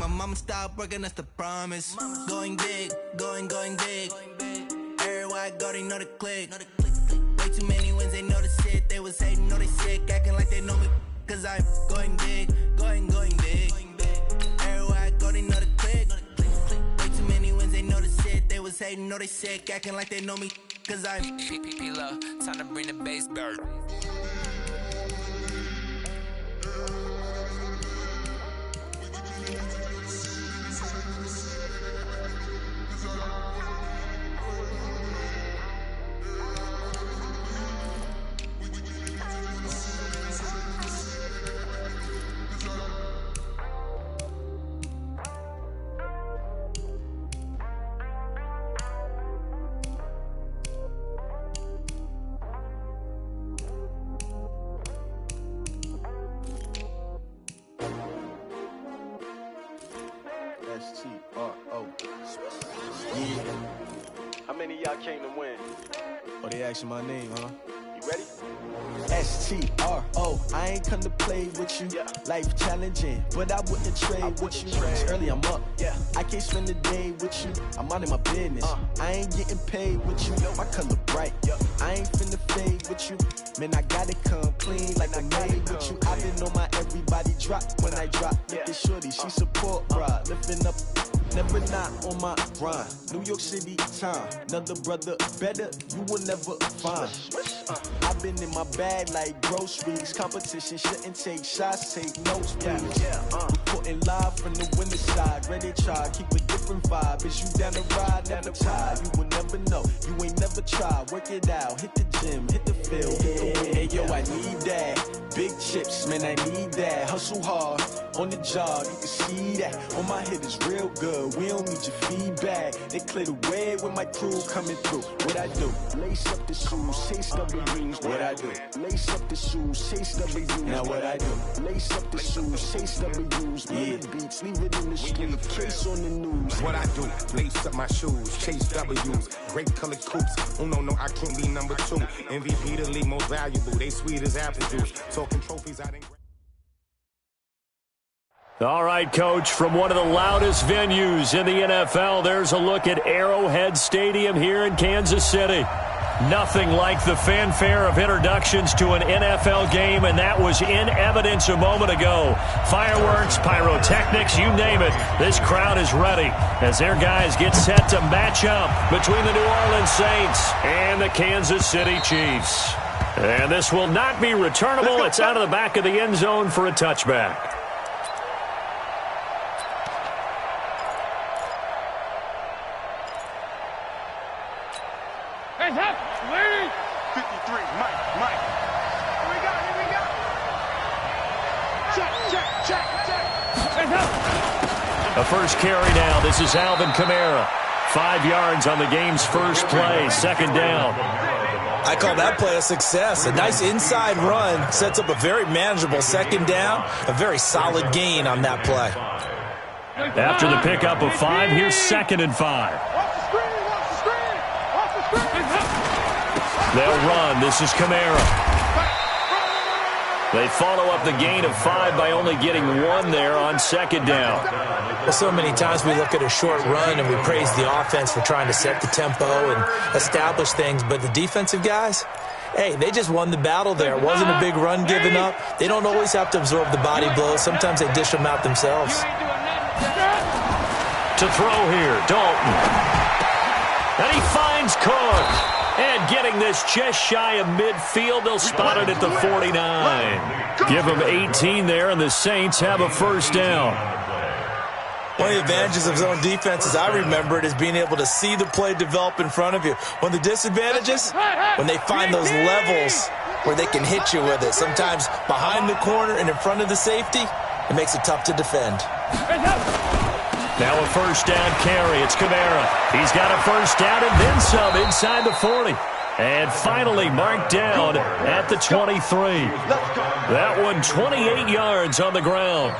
my mama stopped working, that's the promise. Going big, going big. Everywhere I go, they know the click. Way too many wins, they know the shit. They was hating, know they sick, acting like they know me. Cause I'm going big, going big. Everywhere I go, they know the click. Way too many wins, they know the shit. They was hating, know they sick, acting like they know me. Cause I'm P-P-P-Love, time to bring the bass back. S-T-R-O. Yeah. How many of y'all came to win? Oh, they asking my name, huh? You ready? S-T-R-O. I ain't come to play with you. Yeah. Life challenging, but I wouldn't trade with you. It's early, I'm up. Yeah. I can't spend the day with you. I'm minding my business. I ain't getting paid with you. My color bright. I ain't finna fade with you. Man, I gotta come clean like I'm made with you. I been on my everybody drop when I drop. Look at shorty, she support, bruh. Lifting up, never not on my grind. New York City time. Another brother better, you will never find. I've been in my bag like groceries. Competition shouldn't take shots, take notes, please. Reporting live from the winter side. Ready to try, keep a different vibe. Is you down the ride, never tired. You will never know, you ain't never tried. Work it out, hit the gym, hit the field, hit the wind. Hey yo, I need that. Big chips, man, I need that. Hustle hard, on the job, you can see that. On my head is real good, we don't need your feedback. They clear the way with my crew coming through. What I do? Lace up the shoes, chase W's. What I do? Lace up the shoes, chase W's. Now what I do? Lace up the shoes, chase W's. Yeah. Beats, leave it in the street, case on the news. What I do? Lace up my shoes, chase W's. Great colored coops. Oh no, I can't be number 2. MVP the league most valuable. They sweet as apple juice. Talking trophies, I didn't. All right, Coach, from one of the loudest venues in the NFL, there's a look at Arrowhead Stadium here in Kansas City. Nothing like the fanfare of introductions to an NFL game, and that was in evidence a moment ago. Fireworks, pyrotechnics, you name it. This crowd is ready as their guys get set to match up between the New Orleans Saints and the Kansas City Chiefs. And this will not be returnable. It's out of the back of the end zone for a touchback. Hands up, lady. 53, Mike. Here we go. Check. Hands up. A first carry now. This is Alvin Kamara. 5 yards on the game's first play. Second down. I call that play a success. A nice inside run sets up a very manageable second down. A very solid gain on that play. After the pickup of 5, here's 2nd and 5. They'll run. This is Kamara. They follow up the gain of 5 by only getting 1 there on 2nd down. Well, so many times we look at a short run and we praise the offense for trying to set the tempo and establish things, but the defensive guys, hey, they just won the battle there. It wasn't a big run given up. They don't always have to absorb the body blows. Sometimes they dish them out themselves. To throw here, Dalton. And he finds Cook. And getting this just shy of midfield, they'll spot it at the 49. Give them 18 there, and the Saints have a first down. One of the advantages of zone defense, as I remember it, is being able to see the play develop in front of you. One of the disadvantages, when they find those levels where they can hit you with it, sometimes behind the corner and in front of the safety, it makes it tough to defend. Now a first down carry. It's Kamara. He's got a first down and then some inside the 40. And finally marked down at the 23. That one 28 yards on the ground.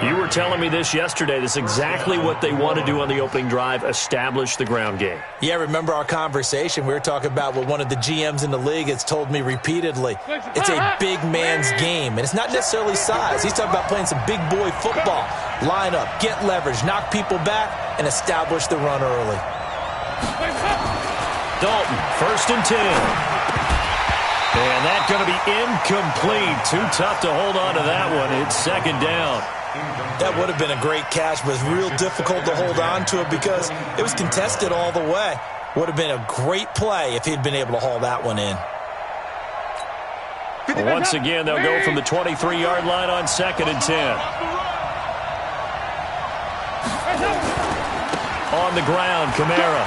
You were telling me this yesterday. This is exactly what they want to do on the opening drive, establish the ground game. Yeah, remember our conversation. We were talking about what one of the GMs in the league has told me repeatedly. It's a big man's game, and it's not necessarily size. He's talking about playing some big boy football. Line up, get leverage, knock people back, and establish the run early. Dalton, 1st and 10. And that's going to be incomplete. Too tough to hold on to that one. It's 2nd down. That would have been a great catch, but it's real difficult to hold on to it because it was contested all the way. Would have been a great play if he'd been able to haul that one in. Once again, they'll go from the 23-yard line on 2nd and 10. On the ground, Kamara.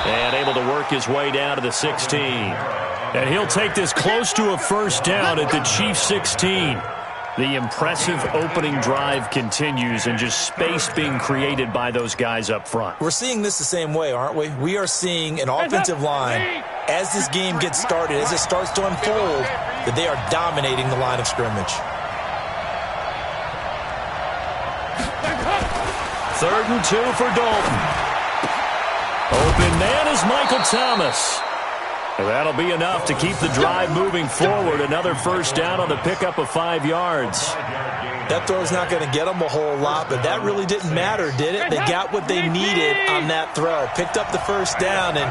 And able to work his way down to the 16. And he'll take this close to a 1st down at the Chiefs' 16. The impressive opening drive continues, and just space being created by those guys up front. We're seeing this the same way, aren't we? We are seeing an offensive line, as this game gets started, as it starts to unfold, that they are dominating the line of scrimmage. 3rd and 2 for Dalton. Open man is Michael Thomas. And that'll be enough to keep the drive moving forward. Another 1st down on the pickup of 5 yards. That throw's not going to get them a whole lot, but that really didn't matter, did it? They got what they needed on that throw. Picked up the 1st down, and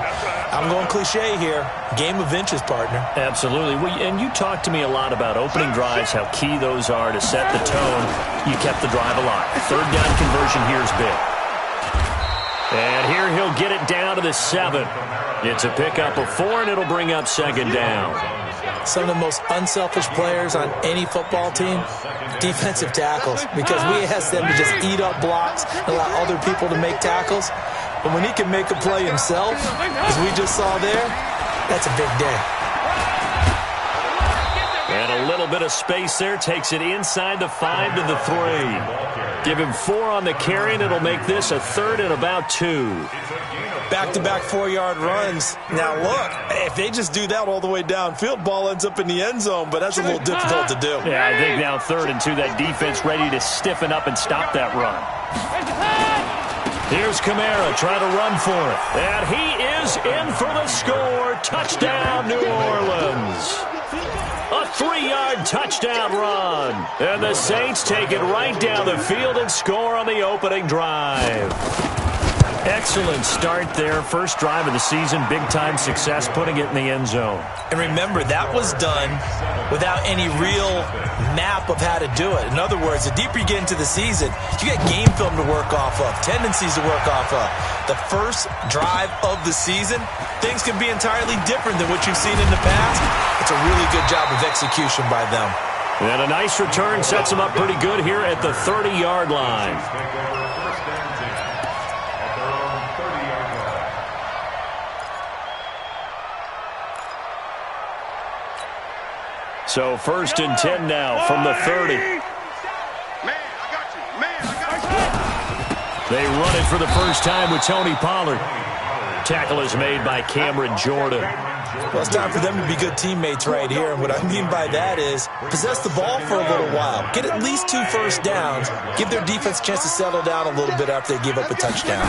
I'm going cliche here. Game of inches, partner. Absolutely. And you talked to me a lot about opening drives, how key those are to set the tone. You kept the drive alive. 3rd down conversion here is big. And here he'll get it down to the 7. It's a pickup of 4, and it'll bring up 2nd down. Some of the most unselfish players on any football team, defensive tackles, because we ask them to just eat up blocks and allow other people to make tackles. But when he can make a play himself, as we just saw there, that's a big day. And a little bit of space there takes it inside the 5 to the 3. Give him 4 on the carry, and it'll make this a 3rd and about 2. Back-to-back 4-yard runs. Now, look, if they just do that all the way downfield, ball ends up in the end zone, but that's a little difficult to do. Yeah, I think now 3rd and 2, that defense ready to stiffen up and stop that run. Here's Kamara trying to run for it. And he is in for the score. Touchdown, New Orleans. A 3-yard touchdown run. And the Saints take it right down the field and score on the opening drive. Excellent start there. 1st drive of the season. Big-time success putting it in the end zone. And remember, that was done without any real map of how to do it. In other words, the deeper you get into the season, you get game film to work off of, tendencies to work off of. The 1st drive of the season, things can be entirely different than what you've seen in the past. It's a really good job of execution by them. And a nice return sets them up pretty good here at the 30-yard line. So 1st and 10 now from the 30. They run it for the first time with Tony Pollard. Tackle is made by Cameron Jordan. Well, it's time for them to be good teammates right here. And what I mean by that is possess the ball for a little while. Get at least 2 1st downs. Give their defense a chance to settle down a little bit after they give up a touchdown.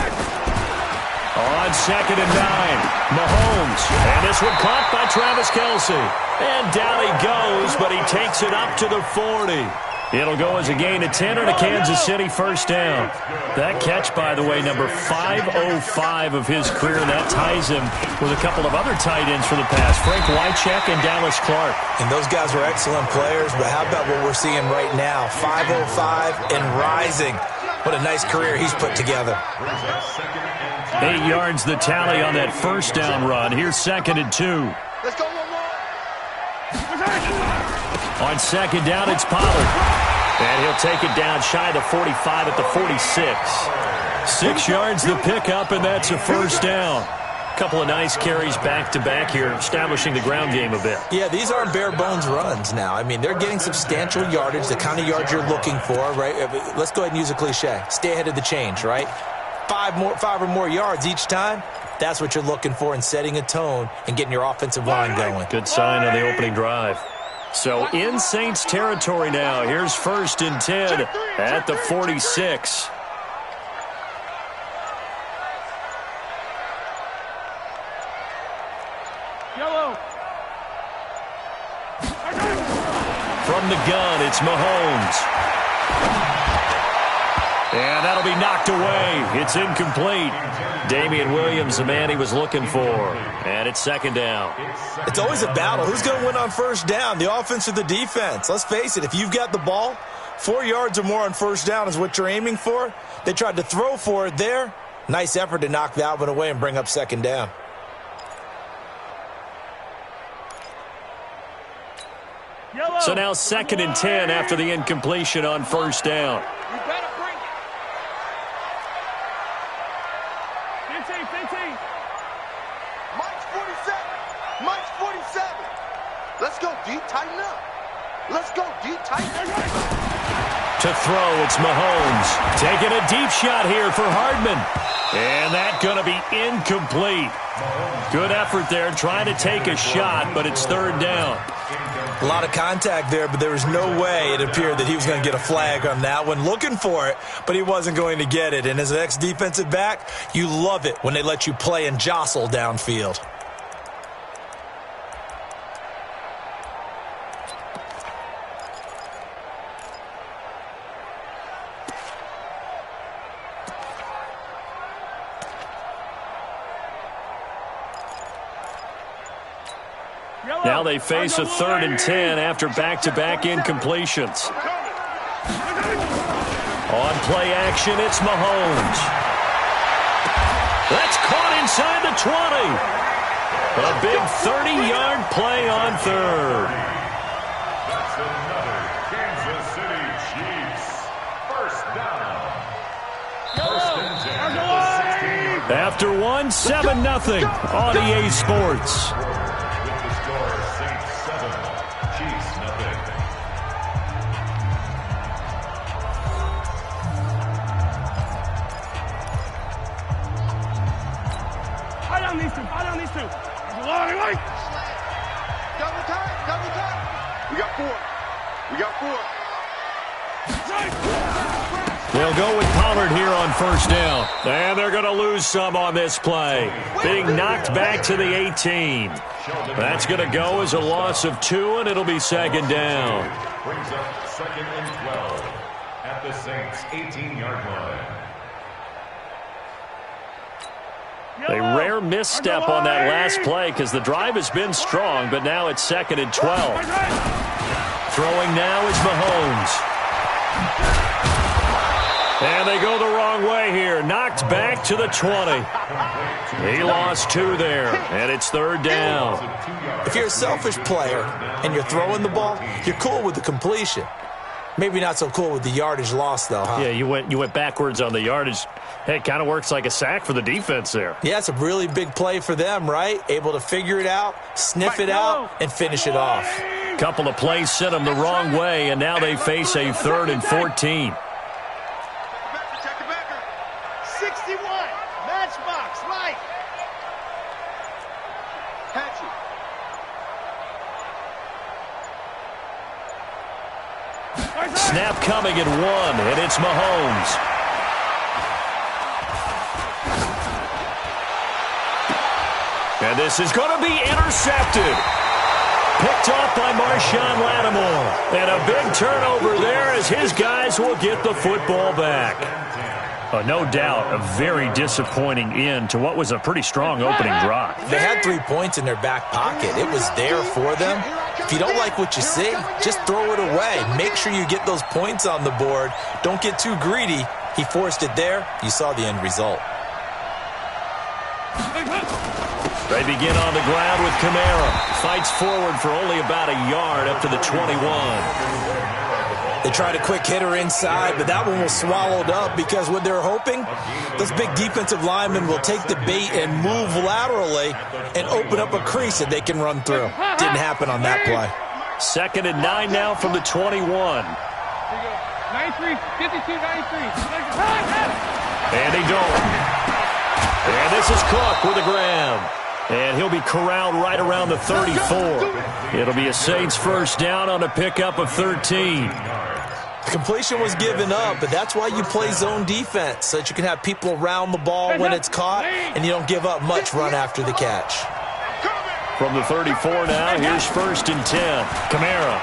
On 2nd and 9, Mahomes. And this one caught by Travis Kelce. And down he goes, but he takes it up to the 40. It'll go as a gain of 10 and a Kansas City 1st down. That catch, by the way, number 505 of his career. That ties him with a couple of other tight ends for the pass, Frank Wycheck and Dallas Clark. And those guys were excellent players, but how about what we're seeing right now? 505 and rising. What a nice career he's put together. 8 yards the tally on that 1st down run. Here's 2nd and 2. Let's go one more. On 2nd down, it's Pollard. And he'll take it down shy of the 45 at the 46. 6 yards the pickup, and that's a 1st down. A couple of nice carries back-to-back here, establishing the ground game a bit. Yeah, these aren't bare-bones runs now. I mean, they're getting substantial yardage, the kind of yards you're looking for, right? Let's go ahead and use a cliche. Stay ahead of the change, right? 5 or more yards each time. That's what you're looking for in setting a tone and getting your offensive line going. Good sign on the opening drive. So in Saints territory now. Here's 1st and 10 at the 46. Yellow. From the gun, it's Mahomes. And that'll be knocked away. It's incomplete. Damian Williams, the man he was looking for. And it's 2nd down. It's always a battle. Who's going to win on 1st down, the offense or the defense? Let's face it, if you've got the ball, 4 yards or more on 1st down is what you're aiming for. They tried to throw for it there. Nice effort to knock that one away and bring up 2nd down. Yellow. So now 2nd and 10 after the incompletion on 1st down. You better bring it. 15. Mike's 47. Mike's 47. Let's go deep, tighten up. Let's go deep, tighten up. To throw, it's Mahomes. Taking a deep shot here for Hardman. And that's going to be incomplete. Good effort there, trying to take a shot, but it's 3rd down. A lot of contact there, but there was no way it appeared that he was going to get a flag on that one. Looking for it, but he wasn't going to get it. And as an ex-defensive back, you love it when they let you play and jostle downfield. Now they face a 3rd and 10 after back-to-back incompletions. On play action, it's Mahomes. That's caught inside the 20. A big 30-yard play on 3rd. That's another Kansas City Chiefs 1st down. 1st and 10 at the 16-yard line. After 7-0 on EA Sports. These two. Double time. We got 4. They'll go with Pollard here on 1st down. And they're going to lose some on this play. Being knocked back to the 18. That's going to go as a loss of 2, and it'll be 2nd down. Brings up 2nd and 12 at the Saints 18-yard line. A rare misstep on that last play because the drive has been strong, but now it's 2nd and 12. Throwing now is Mahomes. And they go the wrong way here. Knocked back to the 20. He lost 2 there, and it's 3rd down. If you're a selfish player and you're throwing the ball, you're cool with the completion. Maybe not so cool with the yardage loss, though, huh? Yeah, you went backwards on the yardage. Hey, it kind of works like a sack for the defense there. Yeah, it's a really big play for them, right? Able to figure it out, sniff it out, and finish it off. Couple of plays sent them the wrong way, and now they face a 3rd and 14. Check the backer. 61. Matchbox. Right. Catch it. Snap coming at 1, and it's Mahomes. And this is going to be intercepted. Picked off by Marshawn Lattimore. And a big turnover there as his guys will get the football back. No doubt a very disappointing end to what was a pretty strong opening drive. They had 3 points in their back pocket. It was there for them. If you don't like what you see, just throw it away. Make sure you get those points on the board. Don't get too greedy. He forced it there. You saw the end result. They begin on the ground with Kamara. Fights forward for only about a yard up to the 21. They tried a quick hitter inside, but that one was swallowed up because what they're hoping, those big defensive linemen will take the bait and move laterally and open up a crease that they can run through. Didn't happen on that play. 2nd and 9 now from the 21. 93, 52, 93. Andy Dalton. And this is Cook with a grab. And he'll be corralled right around the 34. It'll be a Saints first down on a pickup of 13. The completion was given up, but that's why you play zone defense, so that you can have people around the ball when it's caught, and you don't give up much run after the catch. From the 34 now, here's first and 10. Kamara.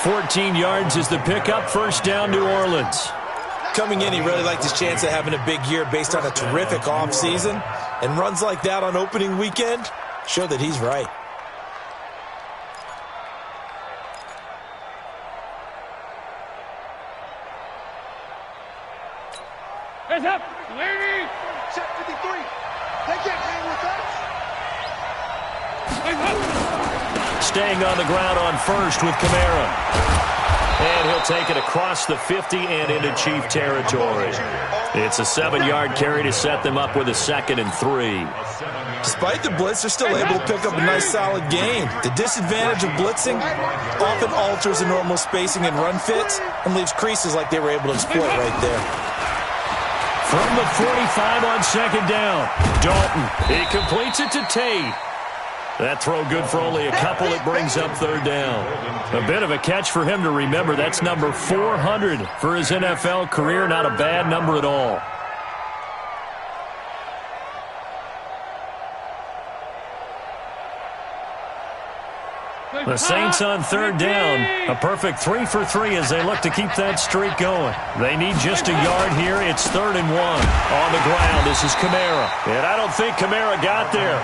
14 yards is the pickup, first down New Orleans. Coming in, he really liked his chance of having a big year based on a terrific offseason, and runs like that on opening weekend show that he's right. Hands up! Lady! Check 53. They can't hang with us. Staying on the ground on first with Kamara. And he'll take it across the 50 and into Chief territory. It's a 7-yard carry to set them up with a 2nd and 3. Despite the blitz, they're still able to pick up a nice solid gain. The disadvantage of blitzing often alters the normal spacing and run fits and leaves creases like they were able to exploit right there. From the 45 on 2nd down, Dalton. He completes it to Tate. That throw good for only a couple. It brings up 3rd down. A bit of a catch for him to remember. That's number 400 for his NFL career. Not a bad number at all. The Saints on 3rd down. A perfect 3 for 3 as they look to keep that streak going. They need just a yard here. It's 3rd and 1. On the ground, this is Kamara. And I don't think Kamara got there.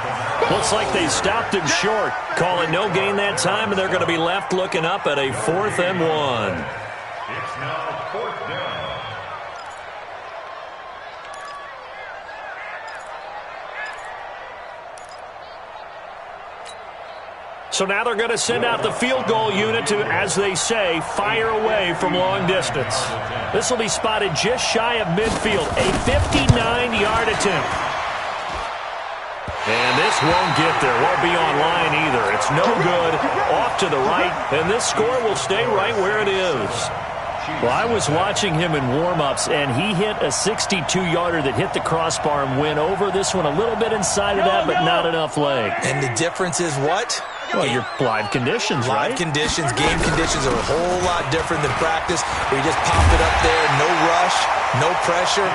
Looks like they stopped him short. Call it no gain that time, and they're going to be left looking up at a 4th and 1. It's now 4th down. So now they're going to send out the field goal unit to, as they say, fire away from long distance. This will be spotted just shy of midfield, a 59-yard attempt. And this won't get there, won't be on line either. It's no good, off to the right, and this score will stay right where it is. Well, I was watching him in warm-ups, and he hit a 62-yarder that hit the crossbar and went over. This one a little bit inside of that, but not enough leg. And the difference is what? Well, your live conditions, right? Live conditions, game conditions are a whole lot different than practice, where you just pop it up there, no rush, no pressure.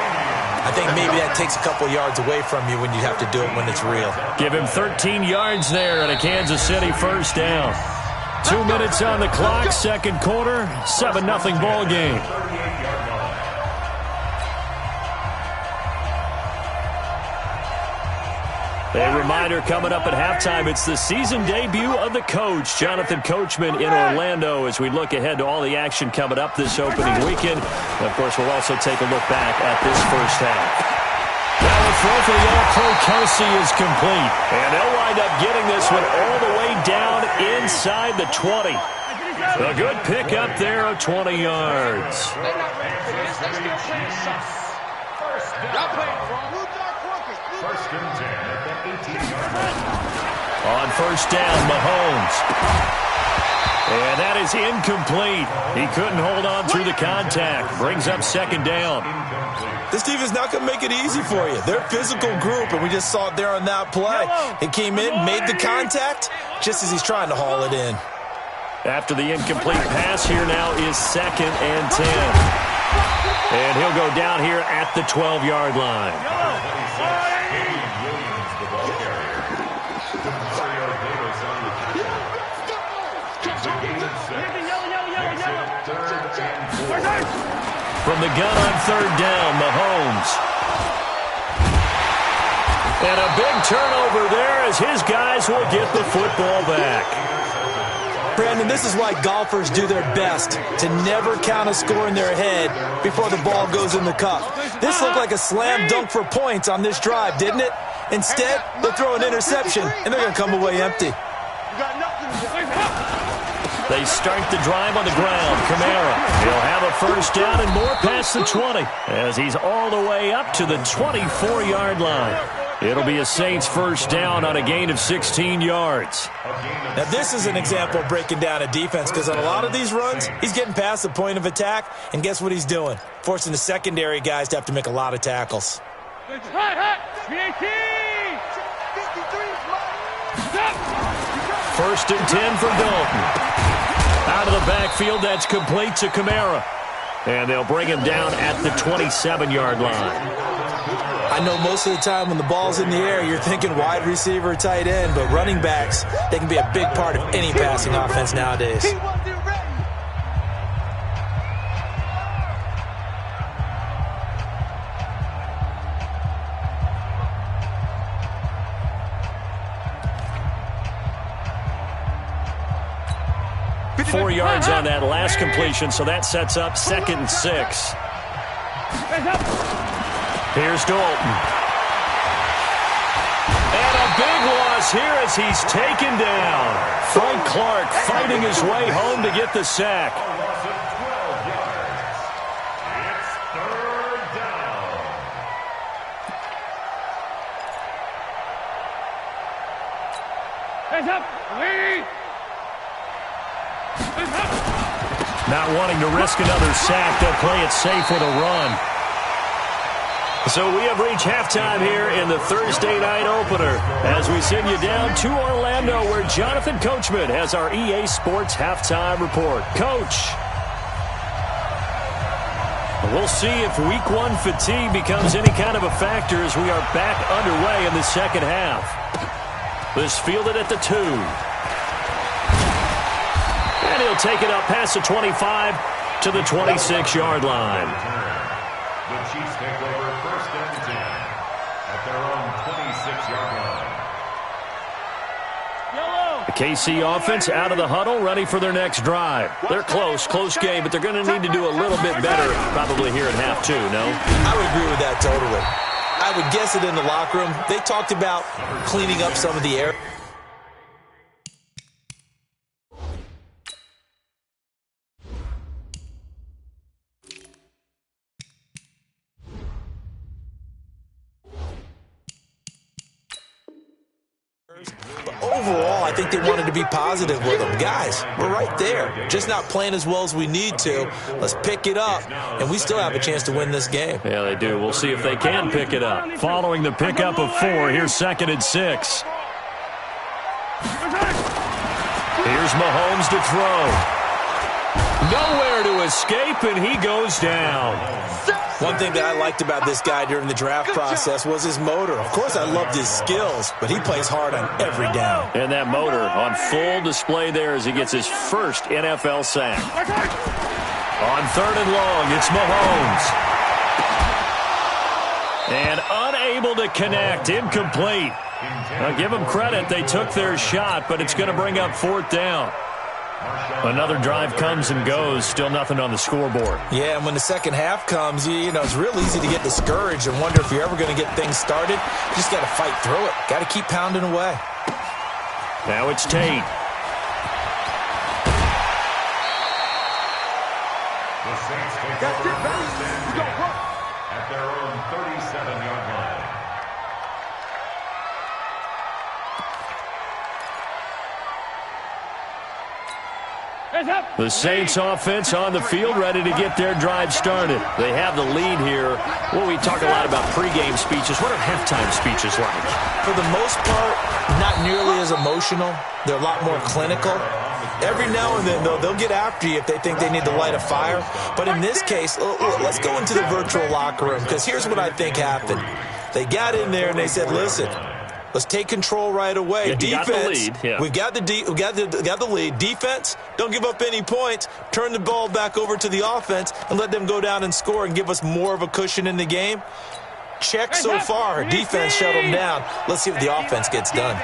I think maybe that takes a couple yards away from you when you have to do it when it's real. Give him 13 yards there and a Kansas City first down. 2 minutes on the clock, 2nd quarter, 7-0 ball game. A reminder coming up at halftime, it's the season debut of the coach, Jonathan Coachman in Orlando, as we look ahead to all the action coming up this opening weekend. And of course, we'll also take a look back at this first half. Now the throw for the All-Pro Kelsey is complete, and they'll wind up getting this one all the way down inside the 20. A good pickup there of 20 yards. First and 10 at the 18-yard line. On first down, Mahomes. And that is incomplete. He couldn't hold on through the contact. Brings up 2nd down. This team is not going to make it easy for you. They're a physical group, and we just saw it there on that play. He came in, made the contact, just as he's trying to haul it in. After the incomplete pass, here now is 2nd and 10. And he'll go down here at the 12-yard line. From the gun on 3rd down, Mahomes. And a big turnover there as his guys will get the football back. Brandon, this is why golfers do their best to never count a score in their head before the ball goes in the cup. This looked like a slam dunk for points on this drive, didn't it? Instead, they'll throw an interception, and they're going to come away empty. They start the drive on the ground. Kamara, he'll have a first down and more past the 20 as he's all the way up to the 24-yard line. It'll be a Saints first down on a gain of 16 yards. Now, this is an example of breaking down a defense because on a lot of these runs, he's getting past the point of attack, and guess what he's doing? Forcing the secondary guys to have to make a lot of tackles. First and 10 for Dalton. Out of the backfield, that's complete to Kamara. And they'll bring him down at the 27-yard line. I know most of the time when the ball's in the air, you're thinking wide receiver, tight end, but running backs, they can be a big part of any passing offense nowadays. Four yards on that last completion, so that sets up 2nd and 6. Here's Dalton. And a big loss here as he's taken down. Frank Clark fighting his way home to get the sack. A loss of 12 yards. It's 3rd down. Hands up, ladies. Not wanting to risk another sack, they'll play it safe with a run. So we have reached halftime here in the Thursday night opener as we send you down to Orlando where Jonathan Coachman has our EA Sports halftime report. Coach, we'll see if Week 1 fatigue becomes any kind of a factor as we are back underway in the second half. This fielded at the 2. And he'll take it up past the 25 to the 26-yard line. The Chiefs take over 1st and 10 at their own 26-yard line. The KC offense out of the huddle, ready for their next drive. They're close game, but they're going to need to do a little bit better probably here in half 2, no? I would agree with that totally. I would guess it in the locker room. They talked about cleaning up some of the air. But overall, I think they wanted to be positive with them. Guys, we're right there. Just not playing as well as we need to. Let's pick it up, and we still have a chance to win this game. Yeah, they do. We'll see if they can pick it up. Following the pickup of 4, here's 2nd and 6. Here's Mahomes to throw. Nowhere to escape, and he goes down. One thing that I liked about this guy during the draft process was his motor. Of course, I loved his skills, but he plays hard on every down. And that motor on full display there as he gets his first NFL sack. On 3rd and long, it's Mahomes. And unable to connect, incomplete. Now, give them credit, they took their shot, but it's going to bring up 4th down. Another drive comes and goes, still nothing on the scoreboard. Yeah, and when the second half comes, you know, it's real easy to get discouraged and wonder if you're ever going to get things started. You just got to fight through it. Got to keep pounding away. Now it's Tate. The Saints take over 1st and 10 at their own 37-yard line. The Saints offense on the field ready to get their drive started. They have the lead here. Well, we talk a lot about pregame speeches. What are halftime speeches like? For the most part, not nearly as emotional. They're a lot more clinical. Every now and then, though, they'll get after you if they think they need to light a fire. But in this case, let's go into the virtual locker room, because here's what I think happened. They got in there and they said, listen, let's take control right away. Defense, we've got the lead. Defense, don't give up any points. Turn the ball back over to the offense and let them go down and score and give us more of a cushion in the game. Check so far. Defense shut them down. Let's see what the offense gets done.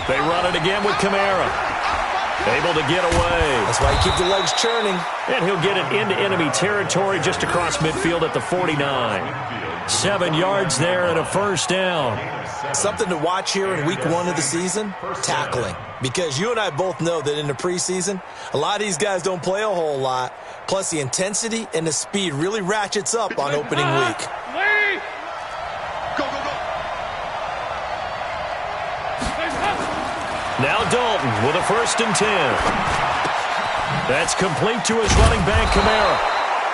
They run it again with Kamara. Able to get away. That's why you keep the legs churning. And he'll get it into enemy territory just across midfield at the 49. 7 yards there and a first down. Something to watch here in week 1 of the season, tackling. Because you and I both know that in the preseason, a lot of these guys don't play a whole lot. Plus, the intensity and the speed really ratchets up on opening week. Go, go, go. Now Dalton with a 1st and 10. That's complete to his running back, Kamara.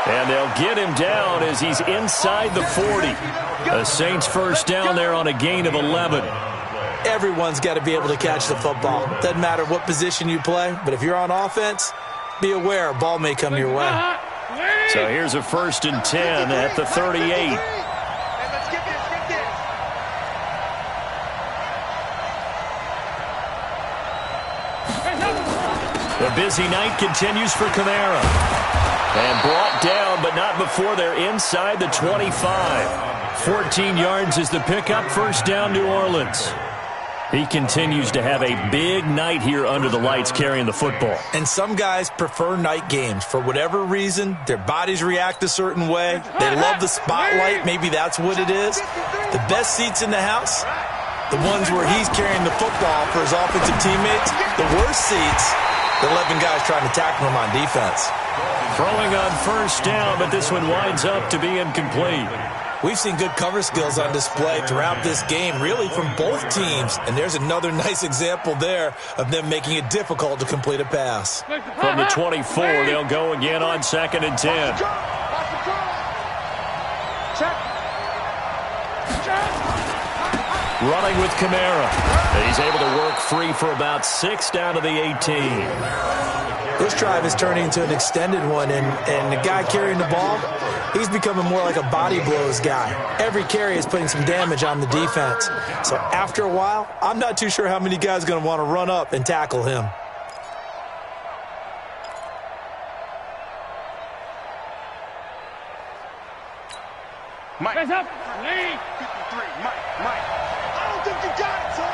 And they'll get him down as he's inside the 40. The Saints first down there on a gain of 11. Everyone's got to be able to catch the football. Doesn't matter what position you play, but if you're on offense, be aware a ball may come your way. So here's a 1st and 10 at the 38. The busy night continues for Kamara. And brought down, but not before they're inside the 25. 14 yards is the pickup. First down, New Orleans. He continues to have a big night here under the lights carrying the football. And some guys prefer night games. For whatever reason, their bodies react a certain way. They love the spotlight. Maybe that's what it is. The best seats in the house, the ones where he's carrying the football for his offensive teammates. The worst seats, the 11 guys trying to tackle him on defense. Throwing on first down, but this one winds up to be incomplete. We've seen good cover skills on display throughout this game, really from both teams. And there's another nice example there of them making it difficult to complete a pass. From the 24, they'll go again on 2nd and 10. Running with Kamara. He's able to work free for about 6 down to the 18. This drive is turning into an extended one, and the guy carrying the ball, he's becoming more like a body blows guy. Every carry is putting some damage on the defense. So after a while, I'm not too sure how many guys are going to want to run up and tackle him. Mike. Hands up. Lead. 53. Mike. I don't think you got it, son.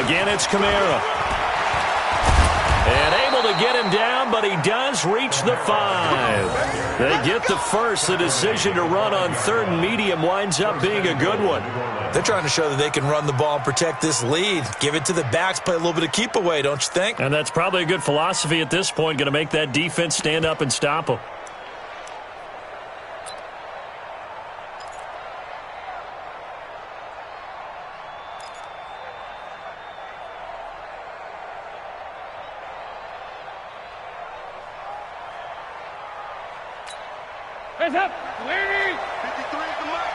Again, it's Kamara. And able to get him down, but he does reach the 5. They get the first. The decision to run on 3rd and medium winds up being a good one. They're trying to show that they can run the ball and protect this lead. Give it to the backs, play a little bit of keep away, don't you think? And that's probably a good philosophy at this point, going to make that defense stand up and stop them. Hands up. Lead. 53 is the mark.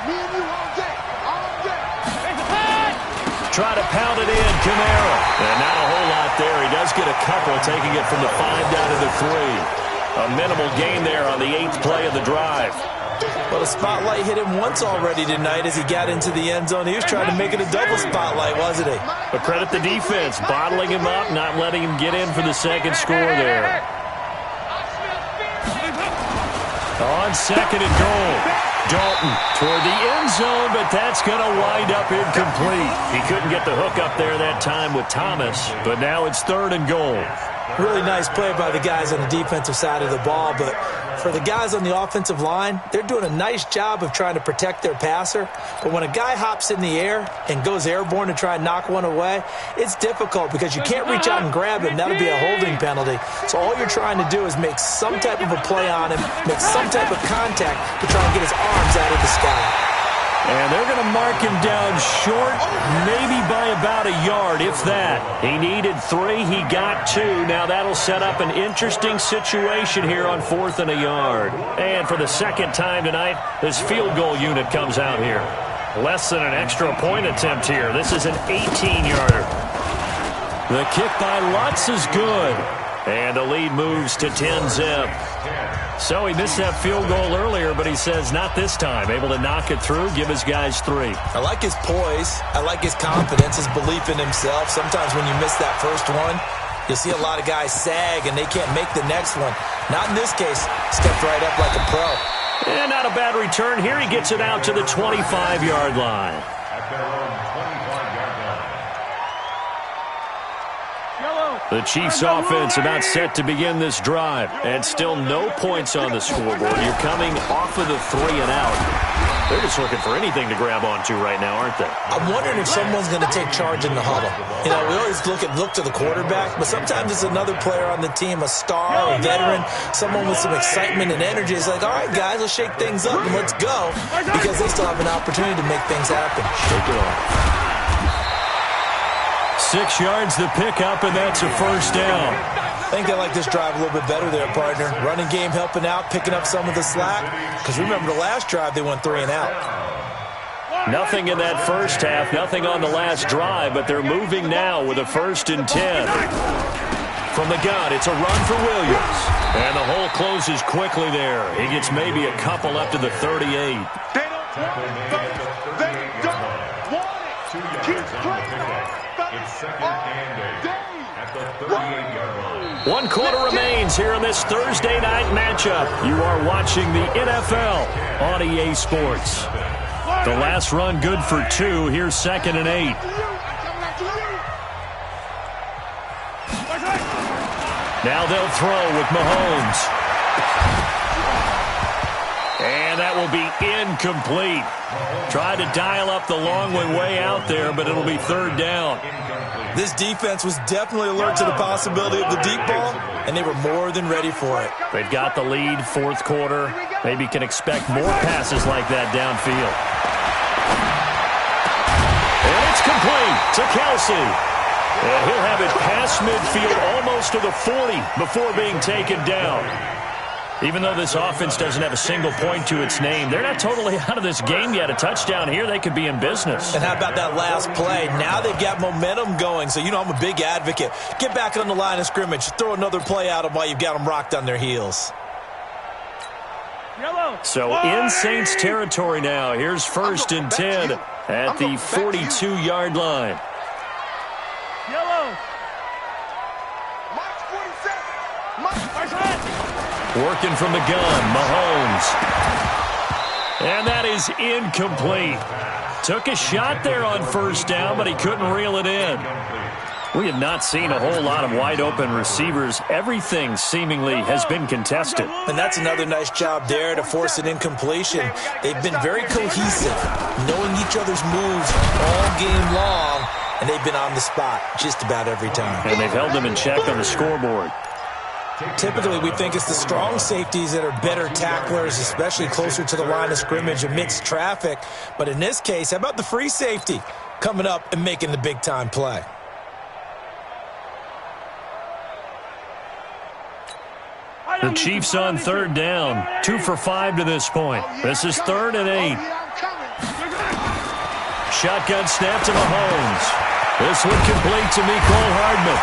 Me and you all day. All day. Try to pound it in, Kamara. And not a whole lot there. He does get a couple, taking it from the 5 down to the 3. A minimal gain there on the 8th play of the drive. Well, the spotlight hit him once already tonight as he got into the end zone. He was trying to make it a double spotlight, wasn't he? But credit the defense, bottling him up, not letting him get in for the second score there. On 2nd and goal. Dalton toward the end zone, but that's going to wind up incomplete. He couldn't get the hook up there that time with Thomas, but now it's 3rd and goal. Really nice play by the guys on the defensive side of the ball, but for the guys on the offensive line, they're doing a nice job of trying to protect their passer. But when a guy hops in the air and goes airborne to try and knock one away, it's difficult because you can't reach out and grab him. That'll be a holding penalty. So all you're trying to do is make some type of a play on him, make some type of contact to try and get his arms out of the sky. And they're going to mark him down short, maybe by about a yard, if that. He needed 3. He got 2. Now that'll set up an interesting situation here on 4th and a yard. And for the second time tonight, this field goal unit comes out here. Less than an extra point attempt here. This is an 18-yarder. The kick by Lutz is good. And the lead moves to 10-zip. So he missed that field goal earlier, but he says not this time. Able to knock it through, give his guys 3. I like his poise. I like his confidence, his belief in himself. Sometimes when you miss that first one, you'll see a lot of guys sag and they can't make the next one. Not in this case. Stepped right up like a pro. And not a bad return here. He gets it out to the 25-yard line. The Chiefs offense about set to begin this drive. And still no points on the scoreboard. You're coming off of the 3-and-out. They're just looking for anything to grab onto right now, aren't they? I'm wondering if someone's going to take charge in the huddle. You know, we always look to the quarterback, but sometimes it's another player on the team, a star, a veteran, someone with some excitement and energy. It's like, all right, guys, let's shake things up and let's go, because they still have an opportunity to make things happen. Shake it off. 6 yards the pickup, and that's a first down. I think they like this drive a little bit better there, partner. Running game helping out, picking up some of the slack. Because remember, the last drive, they went 3-and-out. Nothing in that first half, nothing on the last drive, but they're moving now with a 1st and 10. From the gun, it's a run for Williams. And the hole closes quickly there. He gets maybe a couple up to the 38. They don't want it. Keep playing. It's 2nd and 8 at the 38-yard line. 1 quarter remains here in this Thursday night matchup. You are watching the NFL on EA Sports. The last run good for 2. Here's 2nd and 8. Now they'll throw with Mahomes. And that will be incomplete. Tried to dial up the long way out there, but it'll be 3rd down. This defense was definitely alert to the possibility of the deep ball, and they were more than ready for it. They've got the lead, 4th quarter. Maybe can expect more passes like that downfield. And it's complete to Kelsey. And he'll have it past midfield almost to the 40 before being taken down. Even though this offense doesn't have a single point to its name, they're not totally out of this game yet. A touchdown here, they could be in business. And how about that last play? Now they've got momentum going. So, you know, I'm a big advocate. Get back on the line of scrimmage. Throw another play at them while you've got them rocked on their heels. So in Saints territory now. Here's 1st and 10 at the 42-yard line. Working from the gun, Mahomes. And that is incomplete. Took a shot there on 1st down, but he couldn't reel it in. We have not seen a whole lot of wide-open receivers. Everything seemingly has been contested. And that's another nice job there to force an incompletion. They've been very cohesive, knowing each other's moves all game long, and they've been on the spot just about every time. And they've held them in check on the scoreboard. Typically, we think it's the strong safeties that are better tacklers, especially closer to the line of scrimmage amidst traffic. But in this case, how about the free safety coming up and making the big-time play? The Chiefs on 3rd down. 2 for 5 to this point. This is 3rd and 8. Shotgun snap to Mahomes. This one complete to Mecole Hardman.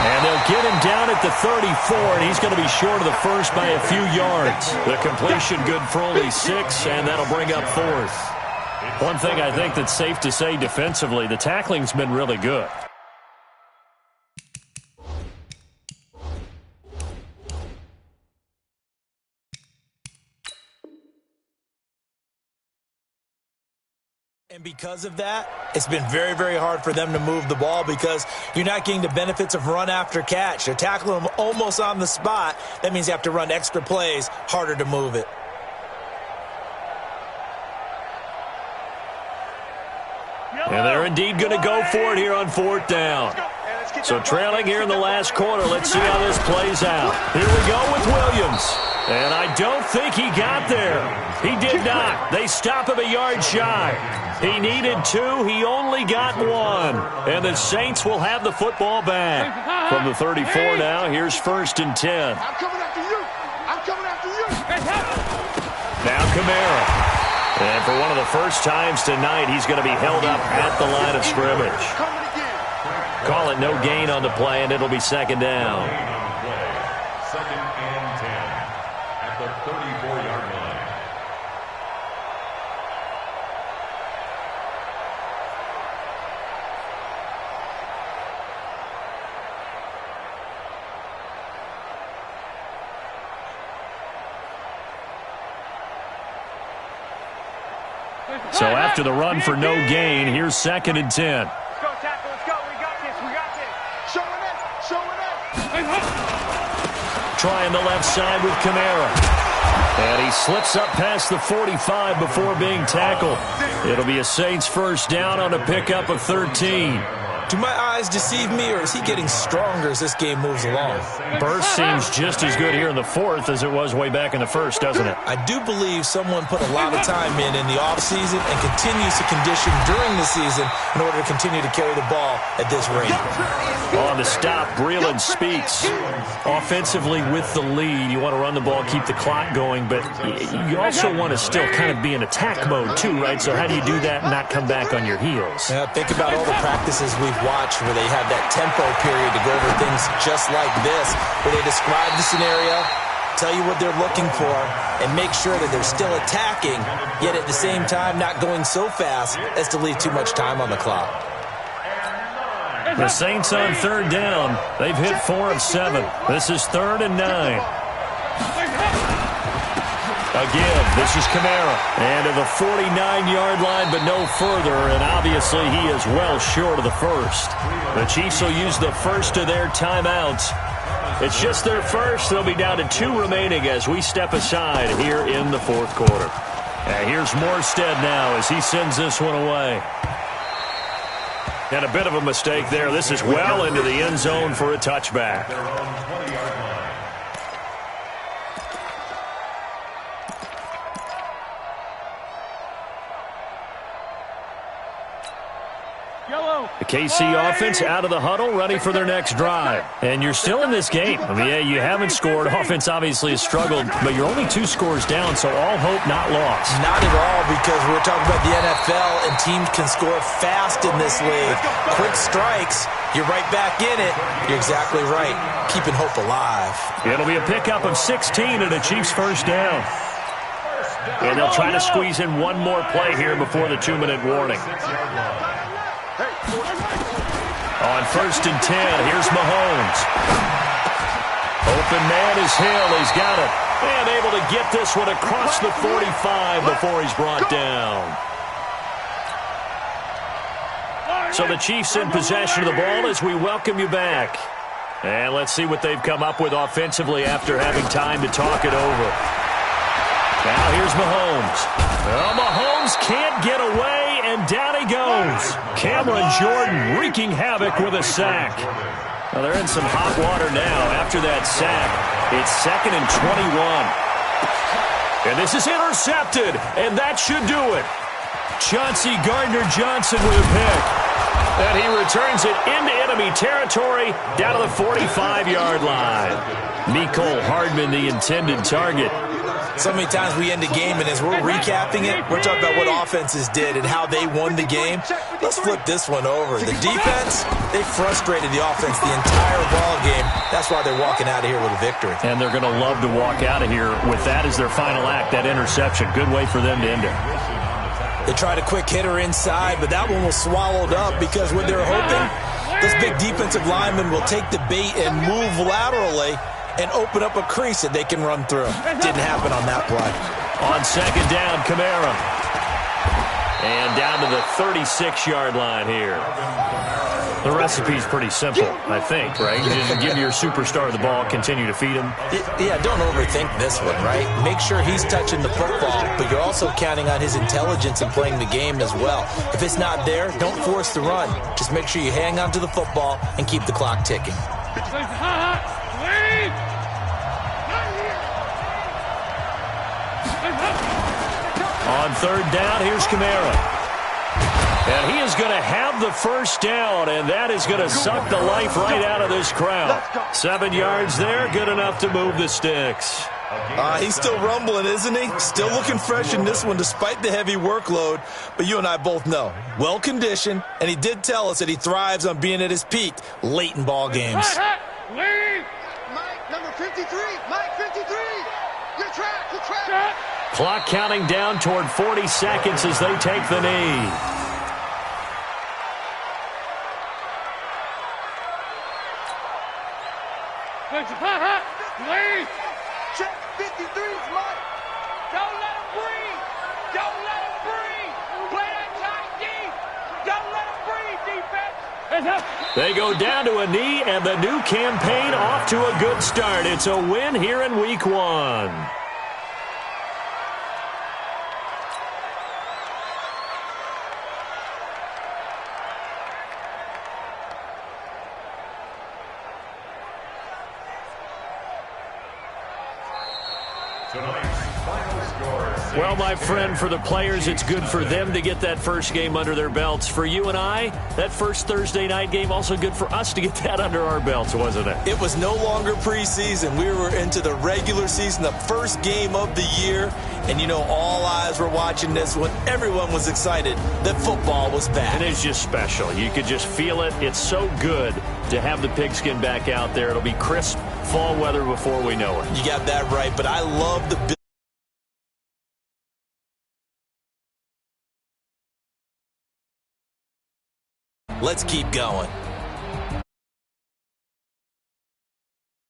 And they'll get him down at the 34, and he's going to be short of the first by a few yards. The completion good for only 6, and that'll bring up 4th. One thing I think that's safe to say defensively, the tackling's been really good. And because of that, it's been very, very hard for them to move the ball because you're not getting the benefits of run after catch. They're tackling them almost on the spot. That means you have to run extra plays, harder to move it. And they're indeed going to go for it here on 4th down. So trailing here in the last quarter, let's see how this plays out. Here we go with Williams. And I don't think he got there. He did not. They stop him a yard shy. He needed 2. He only got 1. And the Saints will have the football back. From the 34 now, here's 1st and 10. I'm coming after you. I'm coming after you. Now Kamara. And for one of the first times tonight, he's going to be held up at the line of scrimmage. Call it no gain on the play, and it'll be 2nd down. 2nd and 10 at the 34-yard line. So after the run for no gain, here's 2nd and 10. Let's go, tackle. Let's go. We got this. We got this. Trying the left side with Kamara. And he slips up past the 45 before being tackled. It'll be a Saints first down on a pickup of 13. Do my eyes deceive me, or is he getting stronger as this game moves along? Burst seems just as good here in the fourth as it was way back in the first, doesn't it? I do believe someone put a lot of time in the offseason and continues to condition during the season in order to continue to carry the ball at this rate. On the stop, Breeland speaks. Offensively with the lead, you want to run the ball, keep the clock going, but you also want to still kind of be in attack mode too, right? So how do you do that and not come back on your heels? Yeah, think about all the practices we've watched where they have that tempo period to go over things just like this, where they describe the scenario, tell you what they're looking for, and make sure that they're still attacking, yet at the same time not going so fast as to leave too much time on the clock. The Saints on third down. They've hit 4 of 7. This is 3rd and 9. Again, this is Kamara. And to the 49-yard line, but no further. And obviously, he is well short of the first. The Chiefs will use the first of their timeouts. It's just their first. They'll be down to 2 remaining as we step aside here in the fourth quarter. And here's Morstead now as he sends this one away. And a bit of a mistake there. This is well into the end zone for a touchback. The KC offense out of the huddle, ready for their next drive. And you're still in this game. I mean, yeah, you haven't scored. Offense obviously has struggled, but you're only 2 scores down, so all hope not lost. Not at all, because we're talking about the NFL, and teams can score fast in this league. Quick strikes, you're right back in it. You're exactly right. Keeping hope alive. It'll be a pickup of 16 and a Chiefs first down. And they'll try to squeeze in one more play here before the 2-minute warning. On 1st and 10, here's Mahomes. Open man is Hill. He's got it. And able to get this one across the 45 before he's brought down. So the Chiefs in possession of the ball as we welcome you back. And let's see what they've come up with offensively after having time to talk it over. Now here's Mahomes. Well, Mahomes can't get away, and down he goes. Cameron Jordan wreaking havoc with a sack. Well, they're in some hot water now after that sack. It's 2nd and 21. And this is intercepted, and that should do it. Chauncey Gardner-Johnson with a pick. And he returns it into enemy territory down to the 45-yard line. Mecole Hardman, the intended target. So many times we end a game, and as we're recapping it, we're talking about what offenses did and how they won the game. Let's flip this one over. The defense, they frustrated the offense the entire ball game. That's why they're walking out of here with a victory. And they're going to love to walk out of here with that as their final act, that interception. Good way for them to end it. They tried a quick hitter inside, but that one was swallowed up because what they're hoping, this big defensive lineman will take the bait and move laterally and open up a crease that they can run through. Didn't happen on that play. On 2nd down, Kamara. And down to the 36-yard line here. The recipe's pretty simple, I think, right? You just give your superstar the ball, continue to feed him. Yeah, don't overthink this one, right? Make sure he's touching the football, but you're also counting on his intelligence in playing the game as well. If it's not there, don't force the run. Just make sure you hang on to the football and keep the clock ticking. On 3rd down, here's Kamara. And he is going to have the first down, and that is going to suck the life right out of this crowd. 7 yards there, good enough to move the sticks. He's still rumbling, isn't he? Still looking fresh in this one despite the heavy workload. But you and I both know, well-conditioned, and he did tell us that he thrives on being at his peak late in ball games. Mike, number 53. Mike, 53. You're trapped. Clock counting down toward 40 seconds as they take the knee. Check 53's Mike. Don't let him breathe. Don't let him breathe. Play that tight deep. Don't let him breathe, defense. They go down to a knee, and the new campaign off to a good start. It's a win here in Week 1. Well, my friend, for the players, it's good for them to get that first game under their belts. For you and I, that first Thursday night game, also good for us to get that under our belts, wasn't it? It was no longer preseason. We were into the regular season, the first game of the year. And, you know, all eyes were watching this when everyone was excited that football was back. It is just special. You could just feel it. It's so good to have the pigskin back out there. It'll be crisp fall weather before we know it. You got that right, but I love the Let's keep going.